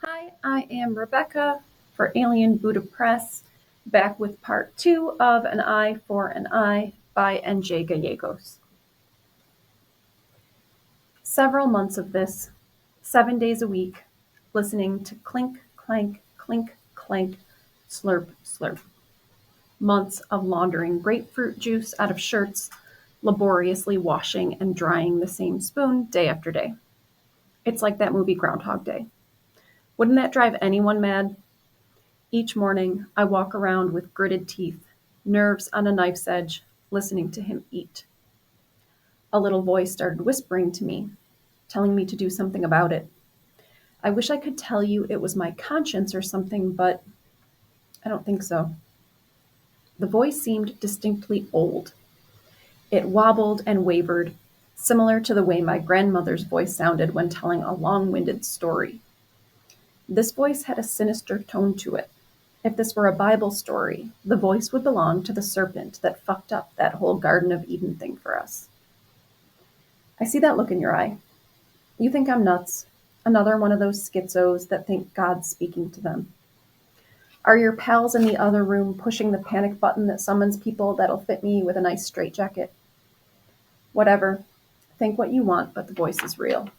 Hi, I am Rebecca for Alien Buddha Press, back with part 2 of An Eye for an Eye by N.J. Gallegos. Several months of this, 7 days a week, listening to clink, clank, clink, clank, slurp, slurp. Months of laundering grapefruit juice out of shirts, laboriously washing and drying the same spoon day after day. It's like that movie Groundhog Day. Wouldn't that drive anyone mad? Each morning, I walk around with gritted teeth, nerves on a knife's edge, listening to him eat. A little voice started whispering to me, telling me to do something about it. I wish I could tell you it was my conscience or something, but I don't think so. The voice seemed distinctly old. It wobbled and wavered, similar to the way my grandmother's voice sounded when telling a long-winded story. This voice had a sinister tone to it. If this were a Bible story, the voice would belong to the serpent that fucked up that whole Garden of Eden thing for us. I see that look in your eye. You think I'm nuts, another one of those schizos that think God's speaking to them. Are your pals in the other room pushing the panic button that summons people that'll fit me with a nice straitjacket? Whatever. Think what you want, but the voice is real.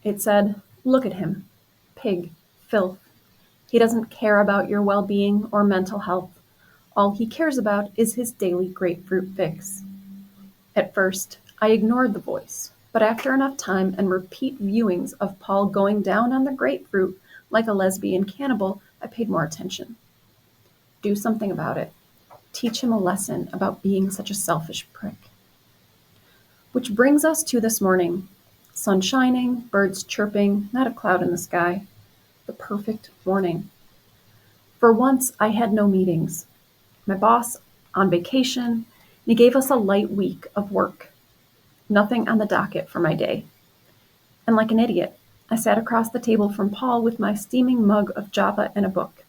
It said, "Look at him. Pig. Filth. He doesn't care about your well-being or mental health. All he cares about is his daily grapefruit fix." At first, I ignored the voice, but after enough time and repeat viewings of Paul going down on the grapefruit like a lesbian cannibal, I paid more attention. Do something about it. Teach him a lesson about being such a selfish prick. Which brings us to this morning. Sun shining, birds chirping, not a cloud in the sky. The perfect morning. For once, I had no meetings. My boss on vacation, and he gave us a light week of work. Nothing on the docket for my day. And like an idiot, I sat across the table from Paul with my steaming mug of Java and a book.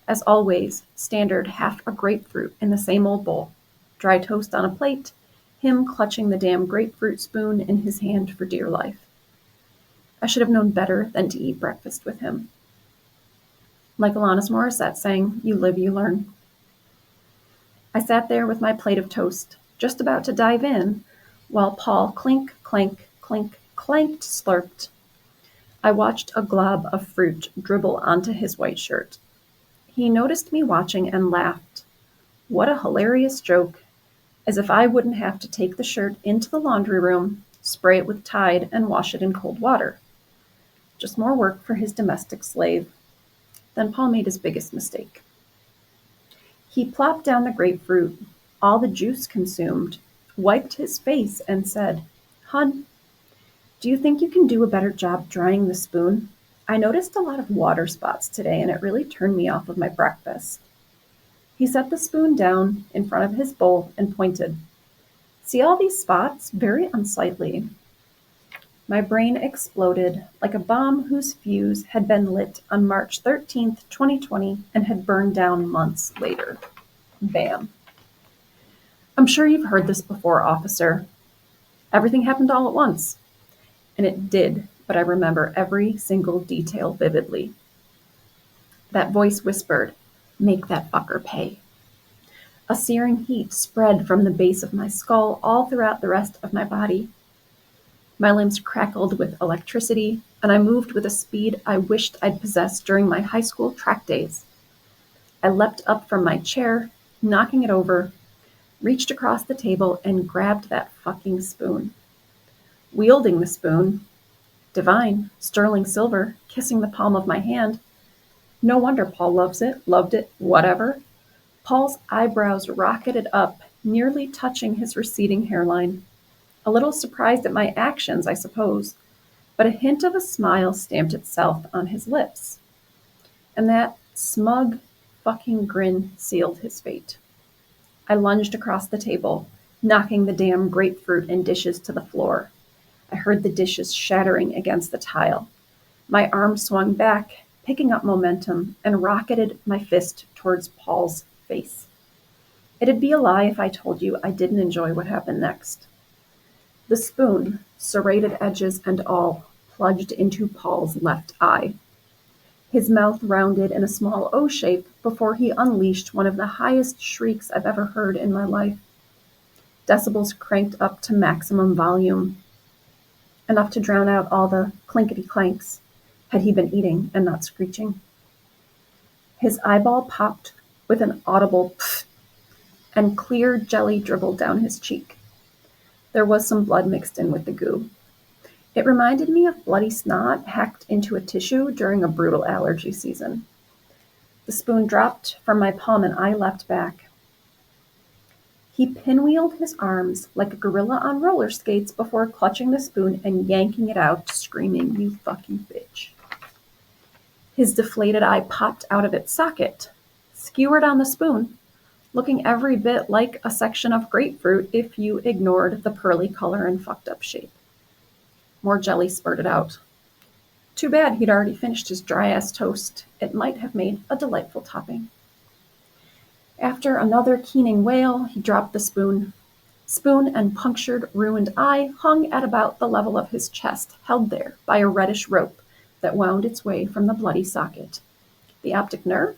As always, standard half a grapefruit in the same old bowl, dry toast on a plate, him clutching the damn grapefruit spoon in his hand for dear life. I should have known better than to eat breakfast with him. Like Alanis Morissette sang, "You live, you learn." I sat there with my plate of toast, just about to dive in, while Paul clink, clank, clink, clanked, slurped. I watched a glob of fruit dribble onto his white shirt. He noticed me watching and laughed. What a hilarious joke, as if I wouldn't have to take the shirt into the laundry room, spray it with Tide, and wash it in cold water. Just more work for his domestic slave. Then Paul made his biggest mistake. He plopped down the grapefruit, all the juice consumed, wiped his face, and said, "Hun, do you think you can do a better job drying the spoon? I noticed a lot of water spots today, and it really turned me off of my breakfast." He set the spoon down in front of his bowl and pointed. "See all these spots? Very unsightly." My brain exploded like a bomb whose fuse had been lit on March 13th, 2020, and had burned down months later. Bam. "I'm sure you've heard this before, officer. Everything happened all at once." And it did, but I remember every single detail vividly. That voice whispered, "Make that fucker pay." A searing heat spread from the base of my skull all throughout the rest of my body. My limbs crackled with electricity, and I moved with a speed I wished I'd possessed during my high school track days. I leapt up from my chair, knocking it over, reached across the table, and grabbed that fucking spoon. Wielding the spoon, divine, sterling silver, kissing the palm of my hand. No wonder Paul loved it, whatever. Paul's eyebrows rocketed up, nearly touching his receding hairline. A little surprised at my actions, I suppose, but a hint of a smile stamped itself on his lips. And that smug fucking grin sealed his fate. I lunged across the table, knocking the damn grapefruit and dishes to the floor. I heard the dishes shattering against the tile. My arm swung back, picking up momentum, and rocketed my fist towards Paul's face. It'd be a lie if I told you I didn't enjoy what happened next. The spoon, serrated edges and all, plunged into Paul's left eye. His mouth rounded in a small O shape before he unleashed one of the highest shrieks I've ever heard in my life. Decibels cranked up to maximum volume, enough to drown out all the clinkety-clanks, had he been eating and not screeching. His eyeball popped with an audible pfft, and clear jelly dribbled down his cheek. There was some blood mixed in with the goo. It reminded me of bloody snot hacked into a tissue during a brutal allergy season. The spoon dropped from my palm and I leapt back. He pinwheeled his arms like a gorilla on roller skates before clutching the spoon and yanking it out, screaming, "You fucking bitch." His deflated eye popped out of its socket, skewered on the spoon, looking every bit like a section of grapefruit if you ignored the pearly color and fucked up shape. More jelly spurted out. Too bad he'd already finished his dry-ass toast. It might have made a delightful topping. After another keening wail, he dropped the spoon. Spoon and punctured, ruined eye hung at about the level of his chest, held there by a reddish rope that wound its way from the bloody socket. The optic nerve?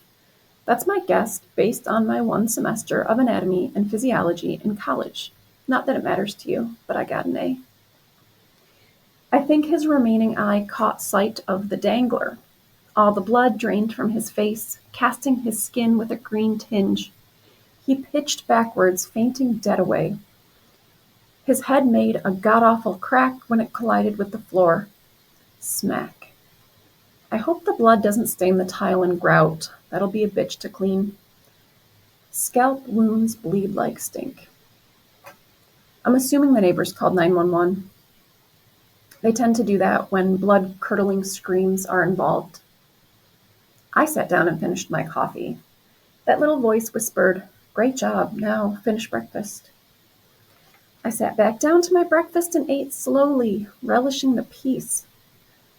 That's my guess, based on my 1 semester of anatomy and physiology in college. Not that it matters to you, but I got an A. I think his remaining eye caught sight of the dangler. All the blood drained from his face, casting his skin with a green tinge. He pitched backwards, fainting dead away. His head made a god-awful crack when it collided with the floor. Smack. I hope the blood doesn't stain the tile and grout. That'll be a bitch to clean. Scalp wounds bleed like stink. I'm assuming the neighbors called 911. They tend to do that when blood-curdling screams are involved. I sat down and finished my coffee. That little voice whispered, "Great job, now finish breakfast." I sat back down to my breakfast and ate slowly, relishing the peace.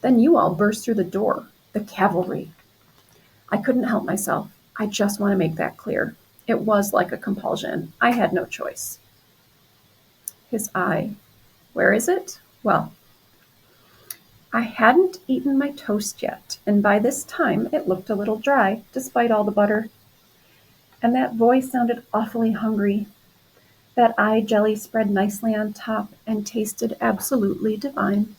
Then you all burst through the door, the cavalry. I couldn't help myself. I just want to make that clear. It was like a compulsion. I had no choice. His eye. Where is it? Well, I hadn't eaten my toast yet, and by this time it looked a little dry, despite all the butter. And that voice sounded awfully hungry. That eye jelly spread nicely on top and tasted absolutely divine.